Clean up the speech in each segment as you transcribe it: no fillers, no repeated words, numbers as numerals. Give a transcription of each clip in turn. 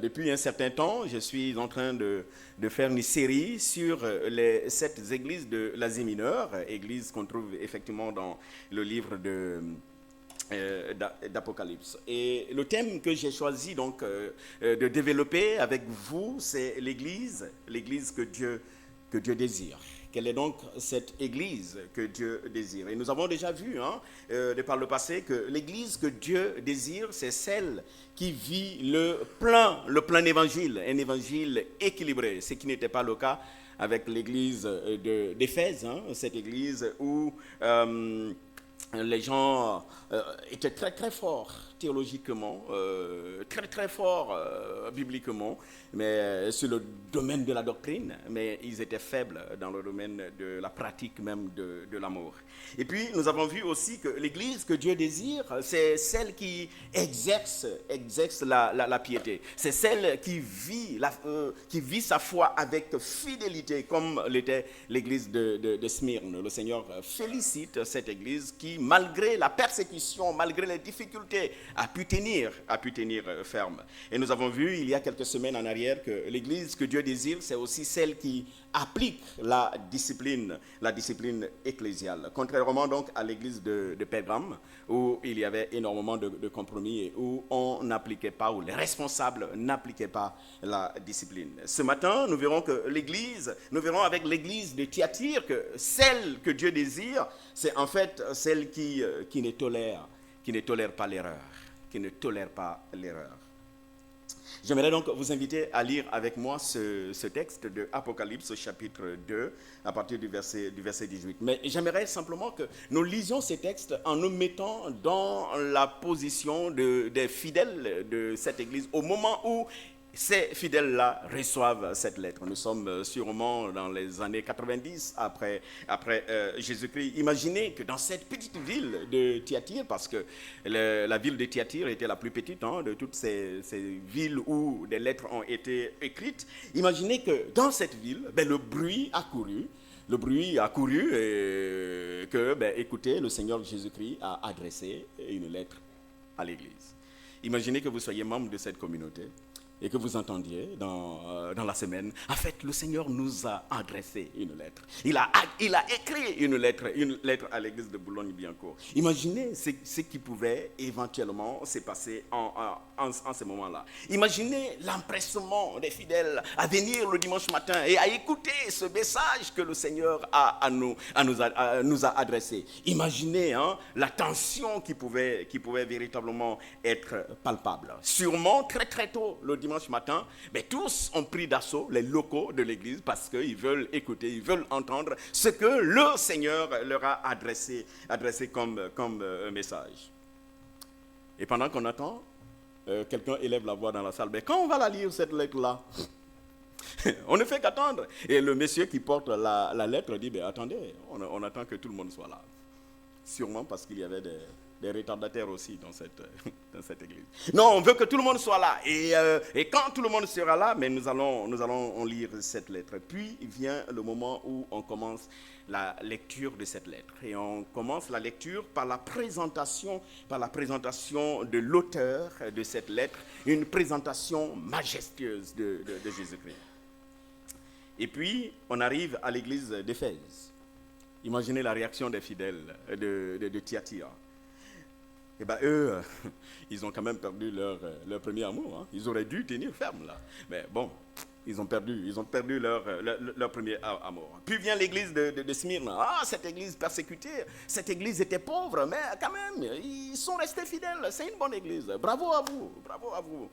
depuis un certain temps, je suis en train de faire une série sur les 7 églises de l'Asie mineure, églises qu'on trouve effectivement dans le livre d'Apocalypse. Et le thème que j'ai choisi donc de développer avec vous, c'est l'église que Dieu désire. Quelle est donc cette église que Dieu désire? Et nous avons déjà vu, de par le passé, que l'église que Dieu désire, c'est celle qui vit le plein évangile, un évangile équilibré, ce qui n'était pas le cas avec l'église d'Éphèse, cette église où les gens étaient très très forts théologiquement, très très forts bibliquement, mais sur le domaine de la doctrine, mais ils étaient faibles dans le domaine de la pratique même de l'amour. Et puis nous avons vu aussi que l'église que Dieu désire, c'est celle qui exerce la piété, c'est celle qui vit sa foi avec fidélité, comme l'était l'église de Smyrne. Le Seigneur félicite cette église qui, malgré la persécution, malgré les difficultés, a pu tenir ferme. Et nous avons vu il y a quelques semaines en arrière que l'église que Dieu désire, c'est aussi celle qui applique la discipline ecclésiale. Contrairement donc à l'église de Pergame, où il y avait énormément de compromis et où on n'appliquait pas, où les responsables n'appliquaient pas la discipline. Ce matin, nous verrons avec l'église de Thyatire que celle que Dieu désire, c'est en fait celle qui ne tolère pas l'erreur, qui ne tolère pas l'erreur. J'aimerais donc vous inviter à lire avec moi ce texte de Apocalypse chapitre 2 à partir du verset 18. Mais j'aimerais simplement que nous lisions ces textes en nous mettant dans la position des fidèles de cette église au moment où ces fidèles-là reçoivent cette lettre. Nous sommes sûrement dans les années 90 après Jésus-Christ. Imaginez que dans cette petite ville de Thyatire, parce que la ville de Thyatire était la plus petite de toutes ces villes où des lettres ont été écrites, imaginez que dans cette ville, le bruit a couru et que, écoutez, le Seigneur Jésus-Christ a adressé une lettre à l'église. Imaginez que vous soyez membre de cette communauté et que vous entendiez dans la semaine, en fait, le Seigneur nous a adressé une lettre. Il a écrit une lettre à l'église de Boulogne-Billancourt. Imaginez ce qui pouvait éventuellement se passer en ce moment-là. Imaginez l'empressement des fidèles à venir le dimanche matin et à écouter ce message que le Seigneur nous a adressé. Imaginez la tension qui pouvait véritablement être palpable. Sûrement, très très tôt, le dimanche matin, tous ont pris d'assaut les locaux de l'église parce qu'ils veulent écouter, ils veulent entendre ce que le Seigneur leur a adressé comme message. Et pendant qu'on attend, quelqu'un élève la voix dans la salle. Quand on va la lire, cette lettre-là, on ne fait qu'attendre. Et le monsieur qui porte la lettre dit, attendez, on attend que tout le monde soit là. Sûrement parce qu'il y avait des retardataires aussi dans cette église. Non, on veut que tout le monde soit là. Et quand tout le monde sera là, nous allons lire cette lettre. Puis vient le moment où on commence la lecture de cette lettre. Et on commence la lecture par la présentation de l'auteur de cette lettre, une présentation majestueuse de Jésus-Christ. Et puis, on arrive à l'église d'Éphèse. Imaginez la réaction des fidèles de Thyatire. Eux, ils ont quand même perdu leur premier amour. Ils auraient dû tenir ferme là. Mais bon, ils ont perdu leur premier amour. Puis vient l'église de Smyrne. Cette église persécutée, cette église était pauvre, mais quand même, ils sont restés fidèles. C'est une bonne église. Bravo à vous.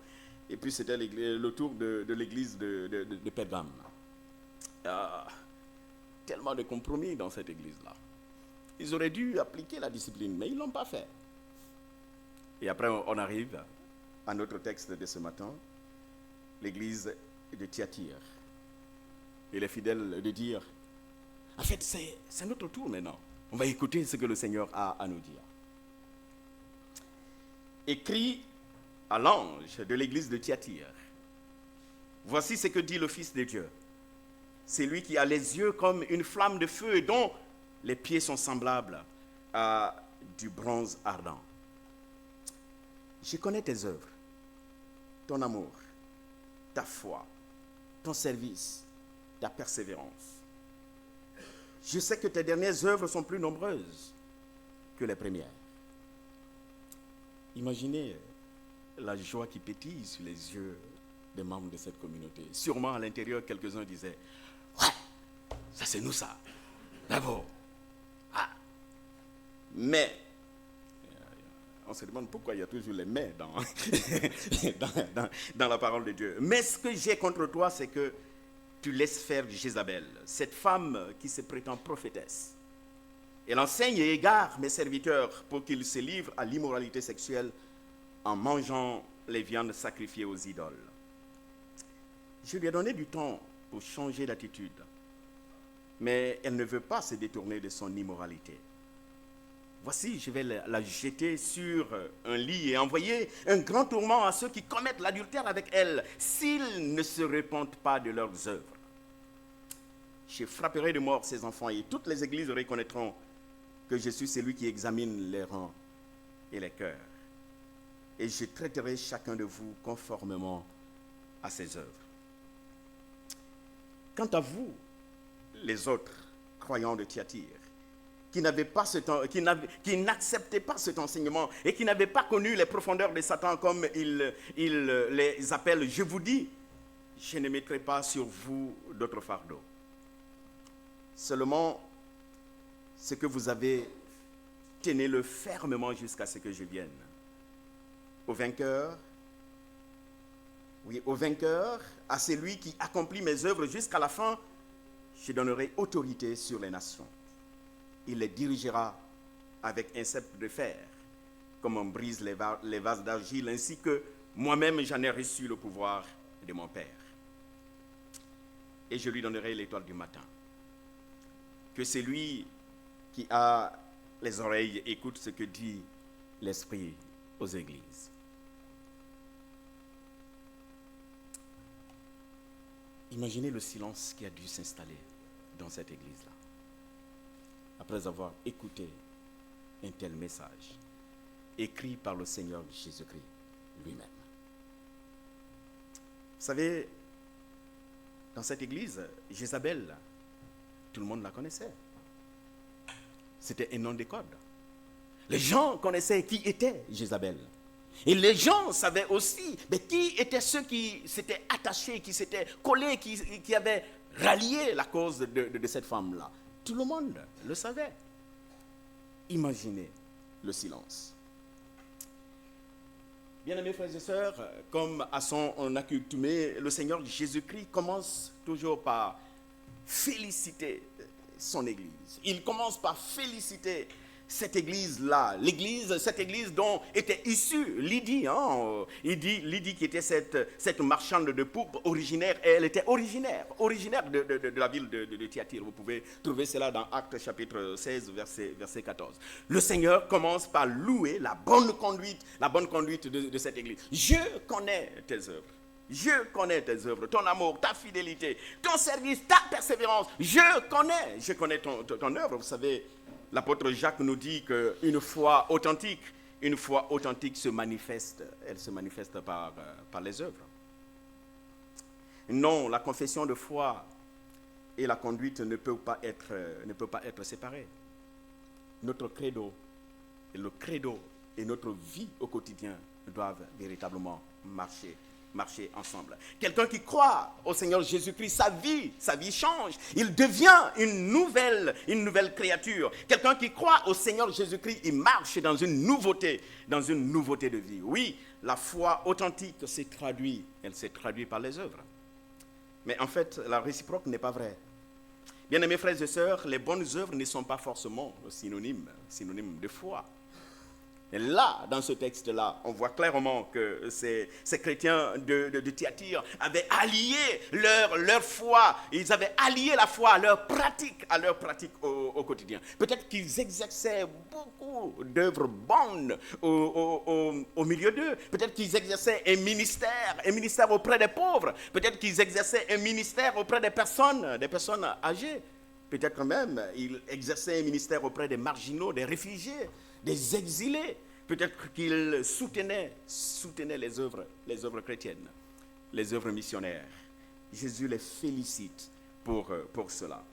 Et puis c'était le tour de l'église de Pergame. Tellement de compromis dans cette église-là. Ils auraient dû appliquer la discipline, mais ils ne l'ont pas fait. Et après, on arrive à notre texte de ce matin, l'église de Thyatire. Et les fidèles de dire, en fait, c'est notre tour maintenant. On va écouter ce que le Seigneur a à nous dire. Écrit à l'ange de l'église de Thyatire, voici ce que dit le Fils de Dieu. C'est lui qui a les yeux comme une flamme de feu et dont les pieds sont semblables à du bronze ardent. Je connais tes œuvres, ton amour ta foi, ton service, ta persévérance. Je sais que tes dernières œuvres sont plus nombreuses que les premières. Imaginez la joie qui pétille sur les yeux des membres de cette communauté. Sûrement à l'intérieur, quelques-uns disaient « Ouais, ça c'est nous ça. Bravo. » Mais, on se demande pourquoi il y a toujours les mais dans la parole de Dieu. Mais ce que j'ai contre toi, c'est que tu laisses faire Jézabel, cette femme qui se prétend prophétesse. Elle enseigne et égare mes serviteurs pour qu'ils se livrent à l'immoralité sexuelle en mangeant les viandes sacrifiées aux idoles. Je lui ai donné du temps pour changer d'attitude, mais elle ne veut pas se détourner de son immoralité. Voici, je vais la jeter sur un lit et envoyer un grand tourment à ceux qui commettent l'adultère avec elle, s'ils ne se repentent pas de leurs œuvres. Je frapperai de mort ces enfants et toutes les églises reconnaîtront que je suis celui qui examine les rangs et les cœurs. Et je traiterai chacun de vous conformément à ses œuvres. Quant à vous, les autres croyants de Thyatire, qui n'acceptaient pas cet enseignement et qui n'avaient pas connu les profondeurs de Satan comme il les appelle, je vous dis, je ne mettrai pas sur vous d'autres fardeaux. Seulement, ce que vous avez, tenez-le fermement jusqu'à ce que je vienne. Au vainqueur, à celui qui accomplit mes œuvres jusqu'à la fin, je donnerai autorité sur les nations. Il les dirigera avec un sceptre de fer, comme on brise les vases d'argile, ainsi que moi-même j'en ai reçu le pouvoir de mon Père. Et je lui donnerai l'étoile du matin. Que celui qui a les oreilles écoute ce que dit l'Esprit aux églises. Imaginez le silence qui a dû s'installer dans cette église-là, après avoir écouté un tel message, écrit par le Seigneur Jésus-Christ lui-même. Vous savez, dans cette église, Jézabel, tout le monde la connaissait. C'était un nom de code. Les gens connaissaient qui était Jézabel. Et les gens savaient aussi qui étaient ceux qui s'étaient attachés, qui s'étaient collés, qui avaient rallié la cause de cette femme-là. Tout le monde le savait. Imaginez le silence. Bien-aimés frères et sœurs, comme à son accoutumée, le Seigneur Jésus-Christ commence toujours par féliciter son Église. Il commence par féliciter cette église-là, cette église dont était issue Lydie. Il dit Lydie qui était cette marchande de pourpre originaire, et elle était originaire de la ville de Thyatire. Vous pouvez trouver cela dans Actes chapitre 16, verset 14. Le Seigneur commence par louer la bonne conduite de cette église. Je connais tes œuvres. Je connais tes œuvres, ton amour, ta fidélité, ton service, ta persévérance. Je connais ton œuvre. Vous savez, l'apôtre Jacques nous dit qu'une foi authentique se manifeste. Elle se manifeste par les œuvres. Non, la confession de foi et la conduite ne peuvent pas être séparées. Notre credo et notre vie au quotidien doivent véritablement marcher ensemble. Quelqu'un qui croit au Seigneur Jésus-Christ, sa vie change. Il devient une nouvelle créature. Quelqu'un qui croit au Seigneur Jésus-Christ, il marche dans une nouveauté de vie. Oui, la foi authentique s'est traduite par les œuvres. Mais en fait, la réciproque n'est pas vraie. Bien-aimés frères et sœurs, les bonnes œuvres ne sont pas forcément synonymes de foi. Et là, dans ce texte-là, on voit clairement que ces chrétiens de Thyatire avaient allié leur foi, ils avaient allié la foi à leur pratique au quotidien. Peut-être qu'ils exerçaient beaucoup d'œuvres bonnes au milieu d'eux. Peut-être qu'ils exerçaient un ministère auprès des pauvres. Peut-être qu'ils exerçaient un ministère auprès des personnes âgées. Peut-être même ils exerçaient un ministère auprès des marginaux, des réfugiés, des exilés. Peut-être qu'ils soutenaient les œuvres chrétiennes. les œuvres missionnaires. Jésus les félicite pour cela.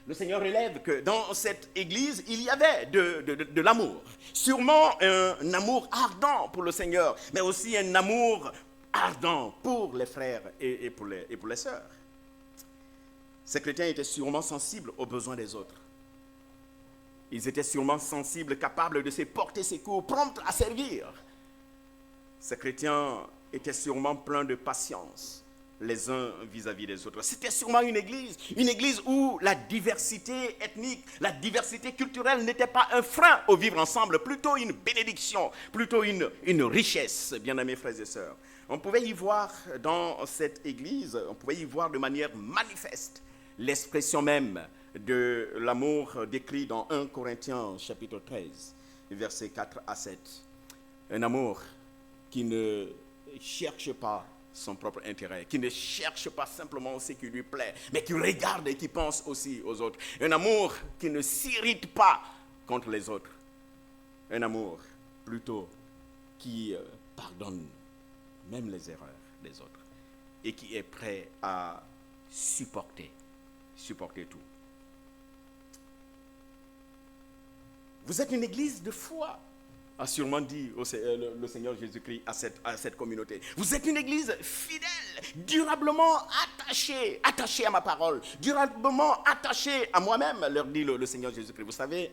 Le Seigneur relève que dans cette église, il y avait de l'amour. Sûrement un amour ardent pour le Seigneur, mais aussi un amour ardent pour les frères et pour les sœurs. Ces chrétiens étaient sûrement sensibles aux besoins des autres. Ils étaient sûrement sensibles, capables de se porter secours, prompts à servir. Ces chrétiens étaient sûrement pleins de patience les uns vis-à-vis des autres. C'était sûrement une église où la diversité ethnique, la diversité culturelle n'était pas un frein au vivre ensemble, plutôt une bénédiction, plutôt une richesse, bien-aimés frères et sœurs. On pouvait y voir dans cette église, on pouvait y voir de manière manifeste l'expression même de l'amour décrit dans 1 Corinthiens chapitre 13, versets 4 à 7. Un amour qui ne cherche pas son propre intérêt, qui ne cherche pas simplement ce qui lui plaît, mais qui regarde et qui pense aussi aux autres. Un amour qui ne s'irrite pas contre les autres. Un amour plutôt qui pardonne même les erreurs des autres et qui est prêt à supporter tout. Vous êtes une église de foi, a sûrement dit le Seigneur Jésus-Christ à cette communauté. Vous êtes une église fidèle, durablement attachée à ma parole, durablement attachée à moi-même, leur dit le Seigneur Jésus-Christ. Vous savez,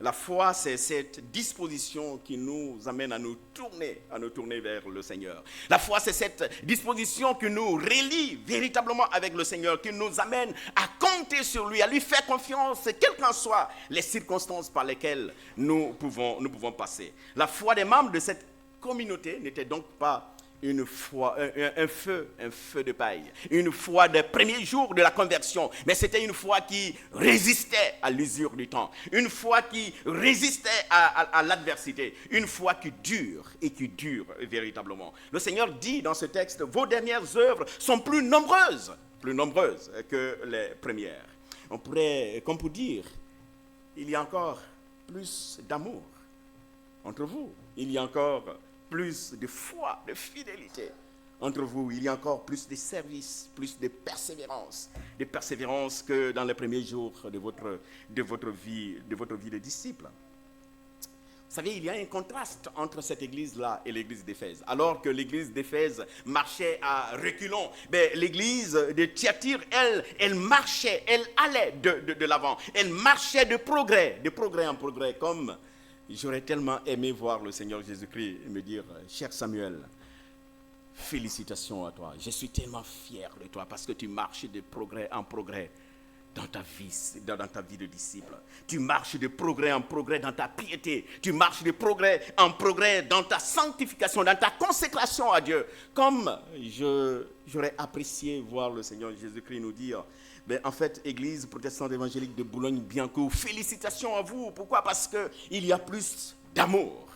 la foi, c'est cette disposition qui nous amène à nous tourner vers le Seigneur. La foi, c'est cette disposition qui nous relie véritablement avec le Seigneur, qui nous amène à compter sur lui, à lui faire confiance, quelles qu'en soient les circonstances par lesquelles nous pouvons passer. La foi des membres de cette communauté n'était donc pas une foi, un feu de paille, une foi des premiers jours de la conversion, mais c'était une foi qui résistait à l'usure du temps, une foi qui résistait à l'adversité, une foi qui dure et qui dure véritablement. Le Seigneur dit dans ce texte, vos dernières œuvres sont plus nombreuses que les premières. On pourrait, comme pour dire, il y a encore plus d'amour entre vous, il y a encore plus de foi, de fidélité entre vous. Il y a encore plus de service, plus de persévérance que dans les premiers jours de votre vie de disciple. Vous savez, il y a un contraste entre cette église-là et l'église d'Éphèse. Alors que l'église d'Éphèse marchait à reculons, l'église de Thyatire, elle marchait, elle allait de l'avant. Elle marchait de progrès en progrès, comme j'aurais tellement aimé voir le Seigneur Jésus-Christ me dire, cher Samuel, félicitations à toi. Je suis tellement fier de toi parce que tu marches de progrès en progrès dans ta vie de disciple. Tu marches de progrès en progrès dans ta piété. Tu marches de progrès en progrès dans ta sanctification, dans ta consécration à Dieu. Comme j'aurais apprécié voir le Seigneur Jésus-Christ nous dire, en fait, Église protestante évangélique de Boulogne-Billancourt, félicitations à vous. Pourquoi? Parce qu'il y a plus d'amour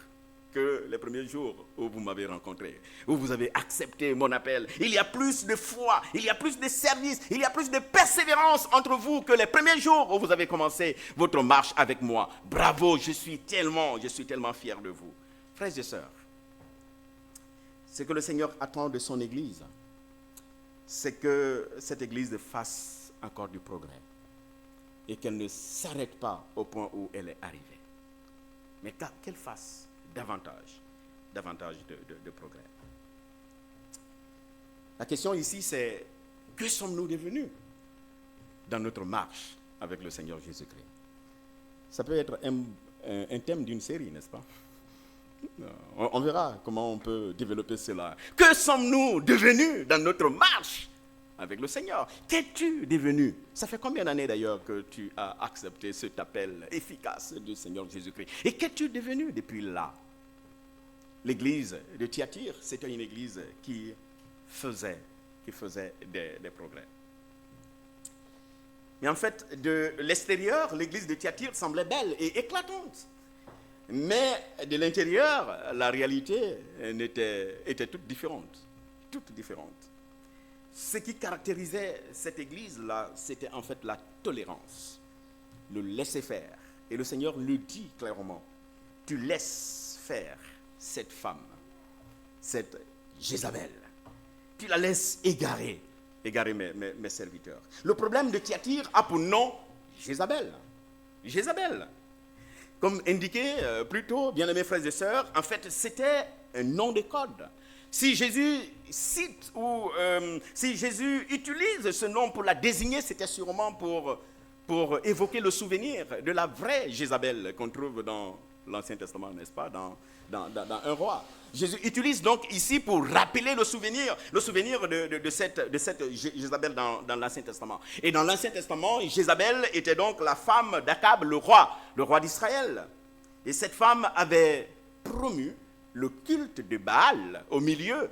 que les premiers jours où vous m'avez rencontré, où vous avez accepté mon appel. Il y a plus de foi, il y a plus de service, il y a plus de persévérance entre vous que les premiers jours où vous avez commencé votre marche avec moi. Bravo, je suis tellement fier de vous. Frères et sœurs, ce que le Seigneur attend de son Église, c'est que cette Église fasse encore du progrès et qu'elle ne s'arrête pas au point où elle est arrivée, mais qu'elle fasse davantage de progrès. La question ici, c'est que sommes-nous devenus dans notre marche avec le Seigneur Jésus-Christ? Ça peut être un thème d'une série, n'est-ce pas? On verra comment on peut développer cela. Que sommes-nous devenus dans notre marche avec le Seigneur? Qu'es-tu devenu? Ça fait combien d'années d'ailleurs que tu as accepté cet appel efficace du Seigneur Jésus-Christ? Et qu'es-tu devenu depuis là? L'église de Thyatire, c'était une église qui faisait des progrès. Mais en fait, de l'extérieur, l'église de Thyatire semblait belle et éclatante. Mais de l'intérieur, la réalité était toute différente. Ce qui caractérisait cette église-là, c'était en fait la tolérance, le laisser-faire. Et le Seigneur le dit clairement, tu laisses faire cette femme, cette Jézabel, tu la laisses égarer mes serviteurs. Le problème de Thyatire a pour nom Jézabel. Jézabel. Comme indiqué plus tôt, bien-aimés frères et sœurs, en fait, c'était un nom de code. Si Jésus cite ou si Jésus utilise ce nom pour la désigner, c'était sûrement pour évoquer le souvenir de la vraie Jézabel qu'on trouve dans l'Ancien Testament, n'est-ce pas, dans un roi. Jésus utilise donc ici pour rappeler le souvenir de cette Jézabel dans l'Ancien Testament. Et dans l'Ancien Testament, Jézabel était donc la femme d'Akab, le roi d'Israël. Et cette femme avait promu le culte de Baal au milieu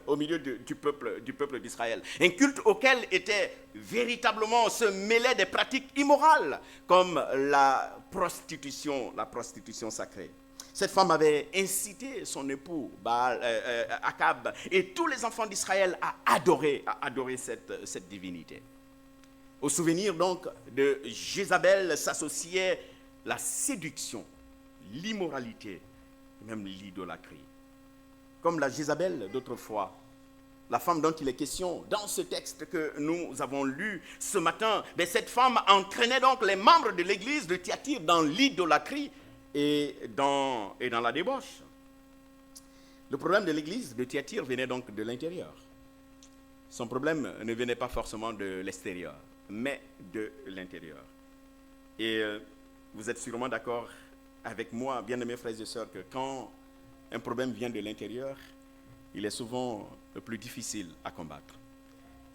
du peuple d'Israël. Un culte auquel était véritablement se mêlaient des pratiques immorales, comme la prostitution sacrée. Cette femme avait incité son époux, Akab, et tous les enfants d'Israël à adorer cette divinité. Au souvenir donc de Jézabel s'associait la séduction, l'immoralité, même l'idolâtrie. Comme la Jézabel d'autrefois, la femme dont il est question dans ce texte que nous avons lu ce matin, cette femme entraînait donc les membres de l'église de Thyatire dans l'idolâtrie et dans la débauche. Le problème de l'église de Thyatire venait donc de l'intérieur. Son problème ne venait pas forcément de l'extérieur, mais de l'intérieur. Et vous êtes sûrement d'accord avec moi, bien-aimés frères et sœurs, que quand un problème vient de l'intérieur, il est souvent le plus difficile à combattre.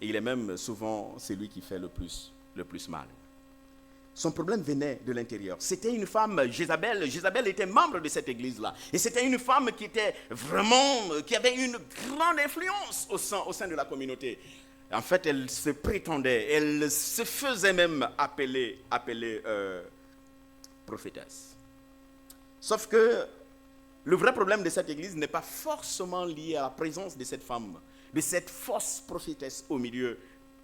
Et il est même souvent celui qui fait le plus mal. Son problème venait de l'intérieur. C'était une femme, Jézabel. Jézabel était membre de cette église-là. Et c'était une femme qui avait une grande influence au sein de la communauté. En fait, elle se prétendait, elle se faisait même appeler prophétesse. Sauf que le vrai problème de cette église n'est pas forcément lié à la présence de cette femme, de cette fausse prophétesse au milieu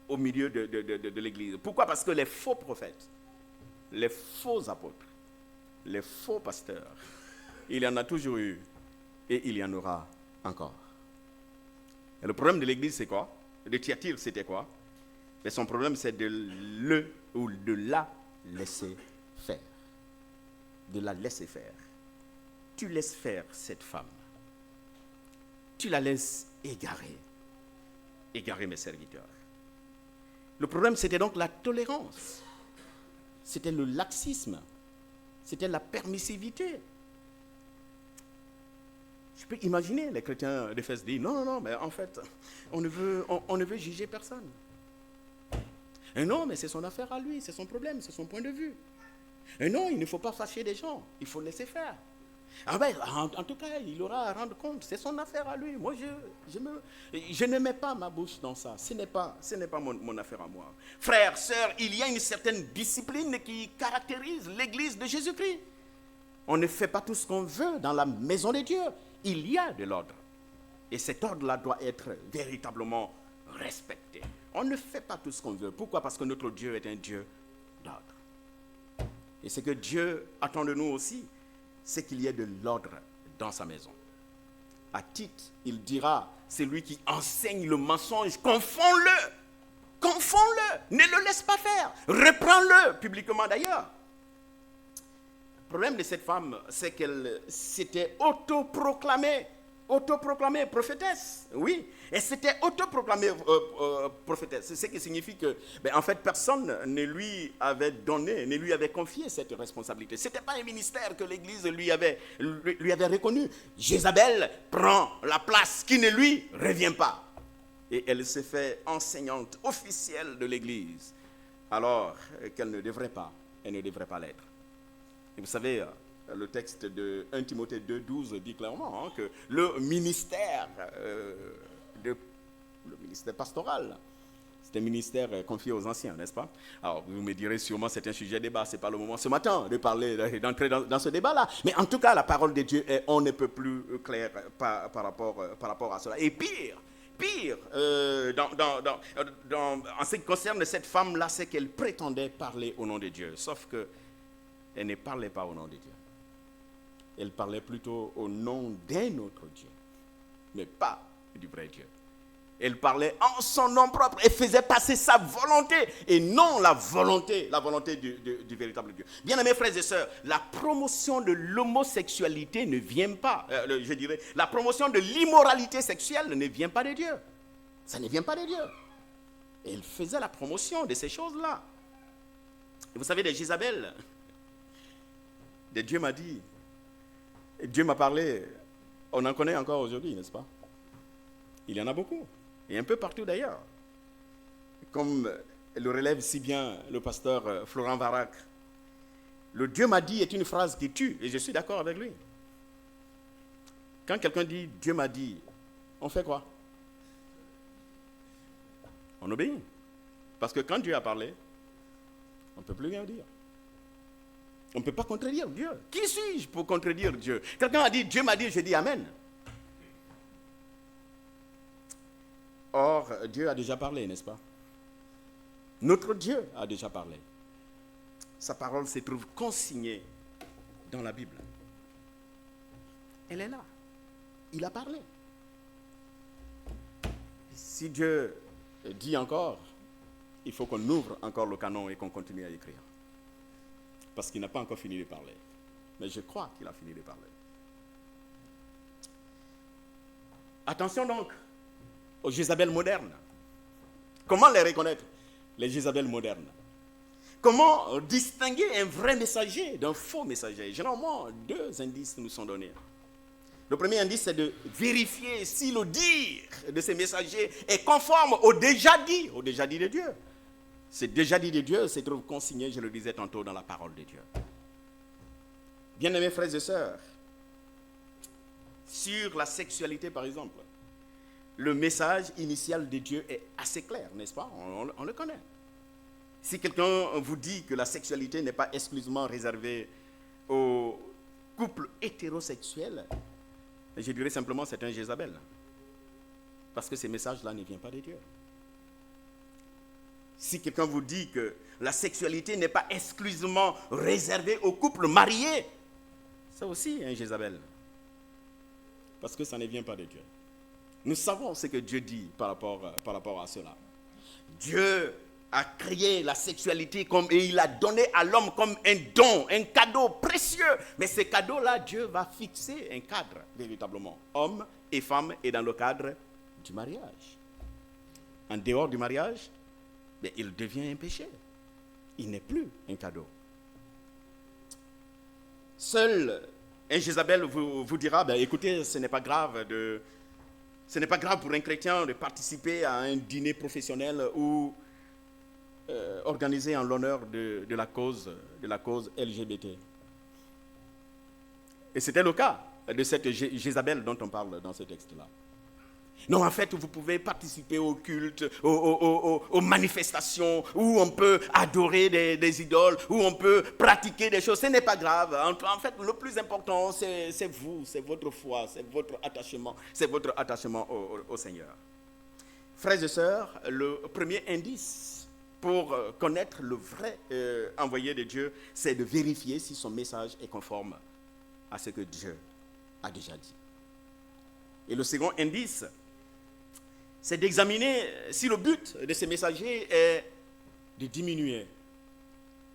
de l'église. Pourquoi? Parce que les faux prophètes, les faux apôtres, les faux pasteurs, il y en a toujours eu et il y en aura encore. Et le problème de l'église, c'est quoi? De Thyatire, c'était quoi? Mais son problème, c'est de la laisser faire. De la laisser faire. Tu laisses faire cette femme. Tu la laisses égarer mes serviteurs. Le problème, c'était donc la tolérance. C'était le laxisme. C'était la permissivité. Je peux imaginer les chrétiens d'Éphèse dire, non, mais en fait, on ne veut juger personne. Et non, mais c'est son affaire à lui, c'est son problème, c'est son point de vue. Et non, il ne faut pas fâcher des gens, il faut laisser faire. En tout cas, il aura à rendre compte, c'est son affaire à lui. Moi, je ne mets pas ma bouche dans ça, ce n'est pas mon affaire à moi. Frères, sœurs, il y a une certaine discipline qui caractérise l'église de Jésus-Christ. On ne fait pas tout ce qu'on veut dans la maison de Dieu. Il y a de l'ordre. Et cet ordre-là doit être véritablement respecté. On ne fait pas tout ce qu'on veut. Pourquoi? Parce que notre Dieu est un Dieu d'ordre. Et ce que Dieu attend de nous aussi, c'est qu'il y ait de l'ordre dans sa maison. À Tite, il dira, c'est lui qui enseigne le mensonge, confonds-le, ne le laisse pas faire, reprends-le publiquement d'ailleurs. Le problème de cette femme, c'est qu'elle s'était autoproclamée prophétesse, oui, et s'était autoproclamée prophétesse. C'est ce qui signifie que, en fait, personne ne lui avait donné, ne lui avait confié cette responsabilité. Ce n'était pas un ministère que l'Église lui avait reconnu. Jézabel prend la place qui ne lui revient pas. Et elle se fait enseignante officielle de l'Église, alors qu'elle ne devrait pas l'être. Et vous savez, le texte de 1 Timothée 2,12 dit clairement que le ministère pastoral, c'est un ministère confié aux anciens, n'est-ce pas? Alors, vous me direz sûrement, c'est un sujet de débat, ce n'est pas le moment ce matin d'entrer dans ce débat-là. Mais en tout cas, la parole de Dieu est on ne peut plus claire par rapport à cela. Et pire, en ce qui concerne cette femme-là, c'est qu'elle prétendait parler au nom de Dieu, sauf que elle ne parlait pas au nom de Dieu. Elle parlait plutôt au nom d'un autre Dieu, mais pas du vrai Dieu. Elle parlait en son nom propre et faisait passer sa volonté et non la volonté du véritable Dieu. Bien-aimés frères et sœurs, la promotion de l'homosexualité ne vient pas, je dirais, la promotion de l'immoralité sexuelle ne vient pas de Dieu. Ça ne vient pas de Dieu. Et elle faisait la promotion de ces choses-là. Et vous savez, des Jézabel, Dieu m'a dit, Dieu m'a parlé, on en connaît encore aujourd'hui, n'est-ce pas? Il y en a beaucoup. Et un peu partout d'ailleurs. Comme le relève si bien le pasteur Florent Varac, le Dieu m'a dit est une phrase qui tue, et je suis d'accord avec lui. Quand quelqu'un dit Dieu m'a dit, on fait quoi? On obéit. Parce que quand Dieu a parlé, on ne peut plus rien dire. On ne peut pas contredire Dieu. Qui suis-je pour contredire Dieu? Quelqu'un a dit Dieu m'a dit, je dis Amen. Or, Dieu a déjà parlé, n'est-ce pas? Notre Dieu a déjà parlé. Sa parole se trouve consignée dans la Bible. Elle est là. Il a parlé. Si Dieu dit encore, il faut qu'on ouvre encore le canon et qu'on continue à écrire. Parce qu'il n'a pas encore fini de parler. Mais je crois qu'il a fini de parler. Attention donc aux Jézabel modernes. Comment les reconnaître, les Jézabel modernes? Comment distinguer un vrai messager d'un faux messager? Généralement, deux indices nous sont donnés. Le premier indice, c'est de vérifier si le dire de ces messagers est conforme au déjà dit de Dieu. Ce déjà dit de Dieu se trouve consigné, je le disais tantôt, dans la parole de Dieu. Bien-aimés frères et sœurs, sur la sexualité par exemple, le message initial de Dieu est assez clair, n'est-ce pas? On le connaît. Si quelqu'un vous dit que la sexualité n'est pas exclusivement réservée aux couples hétérosexuels, je dirais simplement c'est un Jézabel. Parce que ces messages-là ne viennent pas de Dieu. Si quelqu'un vous dit que la sexualité n'est pas exclusivement réservée aux couples mariés, c'est aussi un Jézabel. Parce que ça ne vient pas de Dieu. Nous savons ce que Dieu dit par rapport à cela. Dieu a créé la sexualité et il a donné à l'homme comme un don, un cadeau précieux. Mais ce cadeau-là, Dieu va fixer un cadre, véritablement. Homme et femme, et dans le cadre du mariage. En dehors du mariage, mais il devient un péché. Il n'est plus un cadeau. Seul un Jézabel vous dira, écoutez, ce n'est pas grave pour un chrétien de participer à un dîner professionnel ou organisé en l'honneur de la cause LGBT. Et c'était le cas de cette Jézabel dont on parle dans ce texte-là. Non, en fait, vous pouvez participer au culte, aux manifestations, où on peut adorer des idoles, où on peut pratiquer des choses. Ce n'est pas grave. En fait, le plus important, c'est vous, c'est votre foi, c'est votre attachement au Seigneur. Frères et sœurs, le premier indice pour connaître le vrai envoyé de Dieu, c'est de vérifier si son message est conforme à ce que Dieu a déjà dit. Et le second indice, c'est d'examiner si le but de ces messagers est de diminuer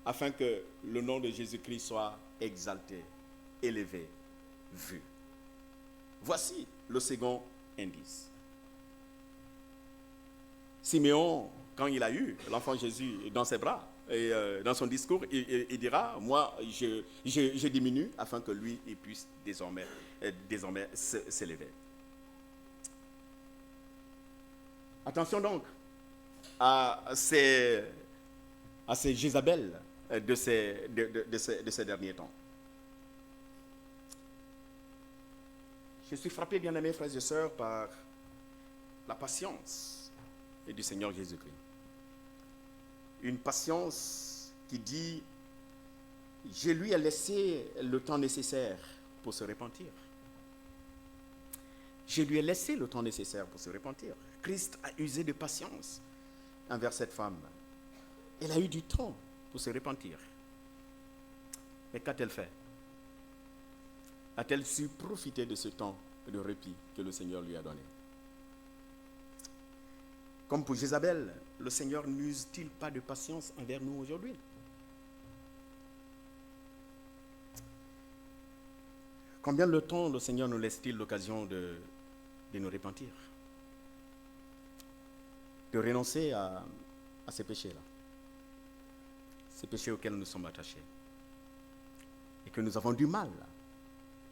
afin que le nom de Jésus-Christ soit exalté, élevé, vu. Voici le second indice. Siméon, quand il a eu l'enfant Jésus dans ses bras, et dans son discours, il dira, moi, je diminue afin que lui, il puisse désormais s'élever. Attention donc à ces Jézabel de ces derniers temps. Je suis frappé, bien-aimés frères et sœurs, par la patience du Seigneur Jésus-Christ. Une patience qui dit, je lui ai laissé le temps nécessaire pour se repentir. Je lui ai laissé le temps nécessaire pour se repentir. Christ a usé de patience envers cette femme. Elle a eu du temps pour se repentir. Mais qu'a-t-elle fait? A-t-elle su profiter de ce temps de répit que le Seigneur lui a donné? Comme pour Jézabel, le Seigneur n'use-t-il pas de patience envers nous aujourd'hui? Combien de temps le Seigneur nous laisse-t-il l'occasion de nous repentir, de renoncer à ces péchés-là, ces péchés auxquels nous sommes attachés et que nous avons du mal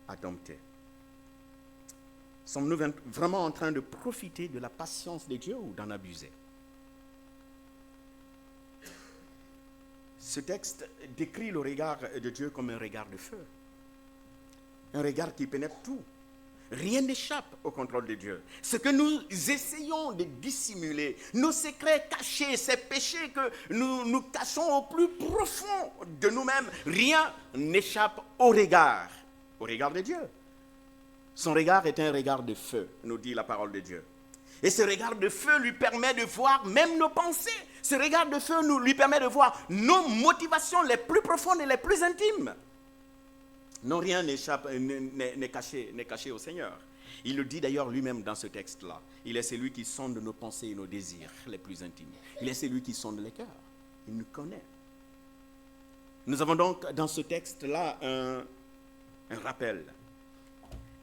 à dompter? Sommes-nous vraiment en train de profiter de la patience de Dieu ou d'en abuser? Ce texte décrit le regard de Dieu comme un regard de feu, un regard qui pénètre tout. Rien n'échappe au contrôle de Dieu. Ce que nous essayons de dissimuler, nos secrets cachés, ces péchés que nous cachons au plus profond de nous-mêmes, rien n'échappe au regard de Dieu. Son regard est un regard de feu, nous dit la parole de Dieu. Et ce regard de feu lui permet de voir même nos pensées. Ce regard de feu lui permet de voir nos motivations les plus profondes et les plus intimes. Non, rien n'est caché au Seigneur. Il le dit d'ailleurs lui-même dans ce texte-là. Il est celui qui sonde nos pensées et nos désirs les plus intimes. Il est celui qui sonde les cœurs. Il nous connaît. Nous avons donc dans ce texte-là un rappel.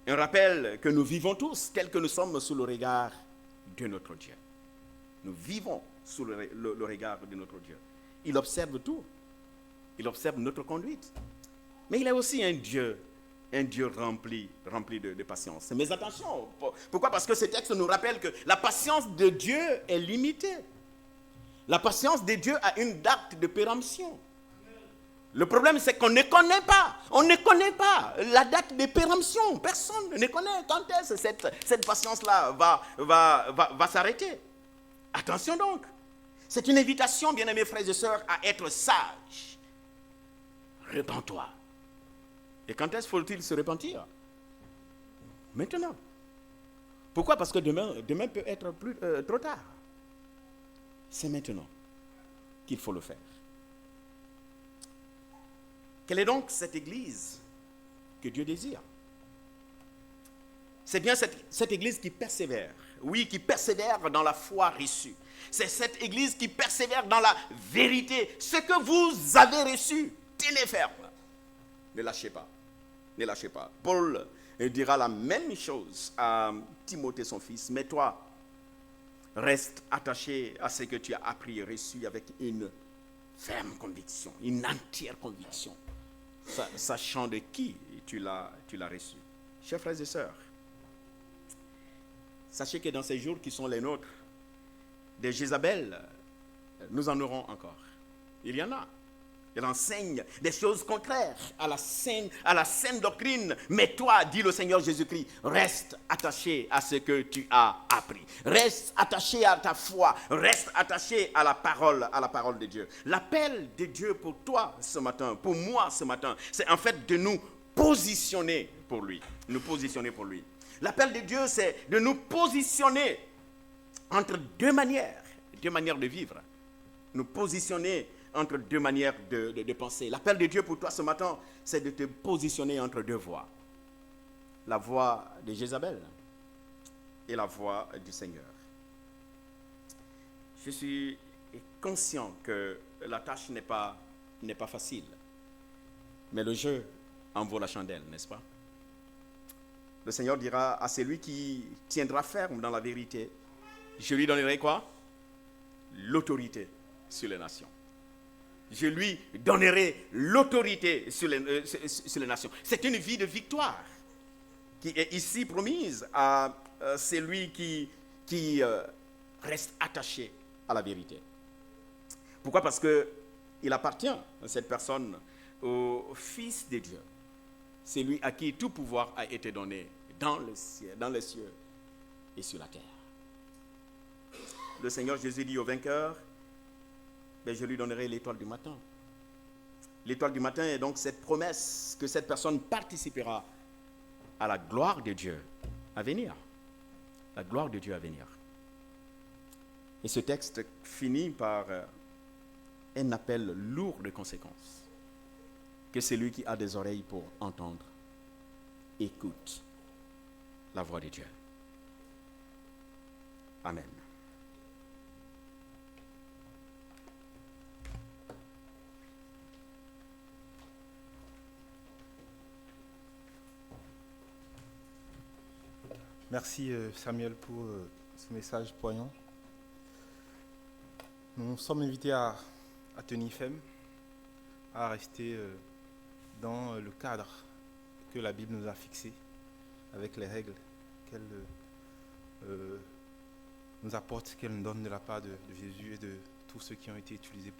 Un rappel que nous vivons tous tel que nous sommes sous le regard de notre Dieu. Nous vivons sous le regard de notre Dieu. Il observe tout. Il observe notre conduite. Mais il est aussi un Dieu rempli de patience. Mais attention, pourquoi? Parce que ce texte nous rappelle que la patience de Dieu est limitée. La patience de Dieu a une date de péremption. Le problème, c'est qu'on ne connaît pas la date de péremption. Personne ne connaît quand est-ce que cette patience-là va s'arrêter. Attention donc. C'est une invitation, bien-aimés frères et sœurs, à être sages. Repens-toi. Et quand est-ce faut-il se repentir? Maintenant. Pourquoi? Parce que demain peut être trop tard. C'est maintenant qu'il faut le faire. Quelle est donc cette église que Dieu désire? C'est bien cette église qui persévère. Oui, qui persévère dans la foi reçue. C'est cette église qui persévère dans la vérité. Ce que vous avez reçu, tenez ferme. Ne lâchez pas. Ne lâchez pas. Paul dira la même chose à Timothée, son fils. Mais toi, reste attaché à ce que tu as appris et reçu avec une ferme conviction, une entière conviction, sachant de qui tu l'as reçu. Chers frères et sœurs, sachez que dans ces jours qui sont les nôtres, des Jézabel, nous en aurons encore. Il y en a. Elle enseigne des choses contraires à la saine doctrine. Mais toi, dit le Seigneur Jésus-Christ, reste attaché à ce que tu as appris. Reste attaché à ta foi. Reste attaché à la parole de Dieu. L'appel de Dieu pour toi ce matin, pour moi ce matin, c'est en fait de nous positionner pour lui. Nous positionner pour lui. L'appel de Dieu, c'est de nous positionner entre deux manières de vivre. Nous positionner entre deux manières de penser. L'appel de Dieu pour toi ce matin, c'est de te positionner entre deux voies. La voie de Jézabel et la voie du Seigneur. Je suis conscient que la tâche n'est pas facile. Mais le jeu en vaut la chandelle, n'est-ce pas? Le Seigneur dira à celui qui tiendra ferme dans la vérité, je lui donnerai quoi? L'autorité sur les nations. Je lui donnerai l'autorité sur les nations. C'est une vie de victoire qui est ici promise à celui qui reste attaché à la vérité. Pourquoi? Parce qu'il appartient, cette personne, au Fils de Dieu. C'est lui à qui tout pouvoir a été donné dans les cieux et sur la terre. Le Seigneur Jésus dit au vainqueur, je lui donnerai l'étoile du matin. L'étoile du matin est donc cette promesse que cette personne participera à la gloire de Dieu à venir. La gloire de Dieu à venir. Et ce texte finit par un appel lourd de conséquences. Que celui qui a des oreilles pour entendre, écoute la voix de Dieu. Amen. Merci Samuel pour ce message poignant. Nous sommes invités à tenir ferme, à rester dans le cadre que la Bible nous a fixé, avec les règles qu'elle nous apporte, qu'elle nous donne de la part de Jésus et de tous ceux qui ont été utilisés.